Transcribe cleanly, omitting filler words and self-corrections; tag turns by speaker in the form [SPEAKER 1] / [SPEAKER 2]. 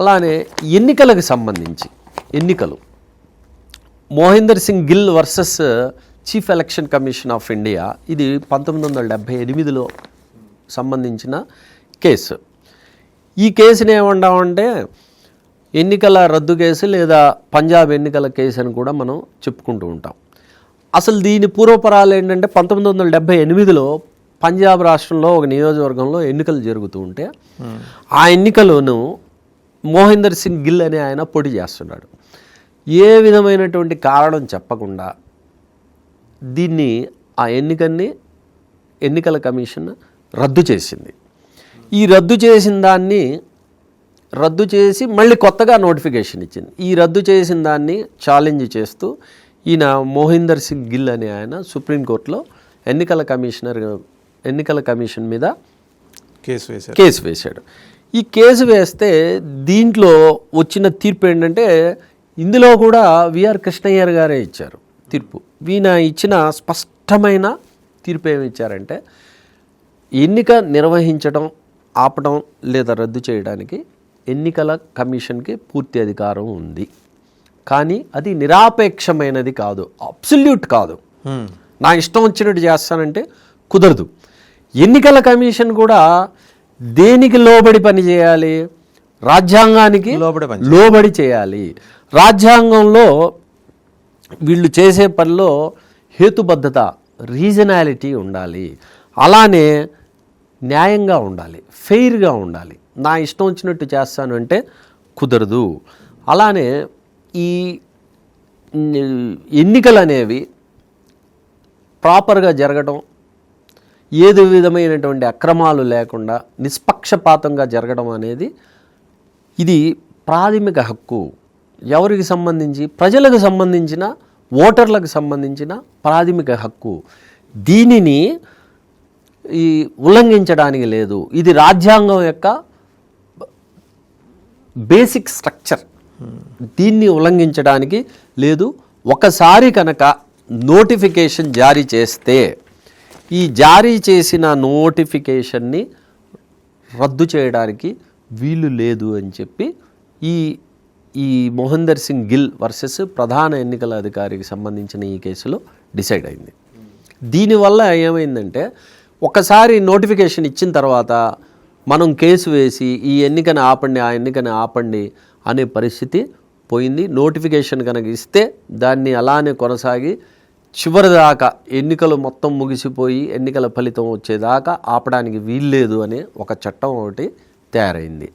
[SPEAKER 1] అలానే ఎన్నికలకు సంబంధించి Mohinder Singh Gill versus chief election commission of India, ఇది 1978లో సంబంధించిన కేసు. ఈ కేసుని ఏమంటామంటే ఎన్నికల రద్దు కేసు లేదా పంజాబ్ ఎన్నికల కేసు అని కూడా మనం చెప్పుకుంటూ ఉంటాం. అసలు దీని పూర్వపరాలు ఏంటంటే 1978లో పంజాబ్ రాష్ట్రంలో ఒక నియోజకవర్గంలో ఎన్నికలు జరుగుతూ ఉంటే ఆ ఎన్నికలను మోహిందర్ సింగ్ గిల్ అనే ఆయన పోటీ చేస్తున్నాడు. ఏ విధమైనటువంటి కారణం చెప్పకుండా దీన్ని ఆ ఎన్నికల కమిషన్ రద్దు చేసింది. ఈ రద్దు చేసిన దాన్ని రద్దు చేసి మళ్ళీ కొత్తగా నోటిఫికేషన్ ఇచ్చింది. ఈ రద్దు చేసిన దాన్ని ఛాలెంజ్ చేస్తూ ఈయన మోహిందర్ సింగ్ గిల్ అనే ఆయన సుప్రీంకోర్టులో ఎన్నికల కమిషన్ మీద కేసు వేశాడు. ఈ కేసు వేస్తే దీంట్లో వచ్చిన తీర్పు ఏంటంటే ఇందులో కూడా విఆర్ కృష్ణయ్యర్ గారే ఇచ్చారు తీర్పు. ఈయన ఇచ్చిన స్పష్టమైన తీర్పు ఏమి ఇచ్చారంటే ఎన్నిక నిర్వహించడం, ఆపడం లేదా రద్దు చేయడానికి ఎన్నికల కమిషన్కి పూర్తి అధికారం ఉంది, కానీ అది నిరాపేక్షమైనది కాదు, అబ్సల్యూట్ కాదు. నా ఇష్టం వచ్చినట్టు చేస్తానంటే కుదరదు. ఎన్నికల కమిషన్ కూడా దేనికి లోబడి పనిచేయాలి? రాజ్యాంగానికి లోబడి చేయాలి. రాజ్యాంగంలో వీళ్ళు చేసే పనిలో హేతుబద్ధత, రీజనాలిటీ ఉండాలి. అలానే న్యాయంగా ఉండాలి, ఫెయిర్గా ఉండాలి. నా ఇష్టం వచ్చినట్టు చేస్తాను అంటే కుదరదు. అలానే ఈ ఎన్నికలు అనేవి ప్రాపర్గా జరగడం, ఏది విధమైనటువంటి అక్రమాలు లేకుండా నిష్పక్షపాతంగా జరగడం అనేది ఇది ప్రాథమిక హక్కు. ఎవరికి సంబంధించి? ప్రజలకు సంబంధించిన, ఓటర్లకు సంబంధించిన ప్రాథమిక హక్కు. దీనిని ఉల్లంఘించడానికి లేదు. ఇది రాజ్యాంగం యొక్క బేసిక్ స్ట్రక్చర్. దీన్ని ఉల్లంఘించడానికి లేదు. ఒకసారి కనుక నోటిఫికేషన్ జారీ చేస్తే ఈ జారీ చేసిన నోటిఫికేషన్ని రద్దు చేయడానికి వీలు లేదు అని చెప్పి ఈ మోహిందర్ సింగ్ గిల్ వర్సెస్ ప్రధాన ఎన్నికల అధికారికి సంబంధించిన ఈ కేసులో డిసైడ్ అయింది. దీనివల్ల ఏమైందంటే ఒకసారి నోటిఫికేషన్ ఇచ్చిన తర్వాత మనం కేసు వేసి ఈ ఎన్నికను ఆపండి, ఆ ఎన్నికను ఆపండి అనే పరిస్థితి పోయింది. నోటిఫికేషన్ కనుక ఇస్తే దాన్ని అలానే కొనసాగి చివరిదాకా ఎన్నికలు మొత్తం ముగిసిపోయి ఎన్నికల ఫలితం వచ్చేదాకా ఆపడానికి వీల్లేదు అనే ఒక చట్టం ఒకటి తయారైంది.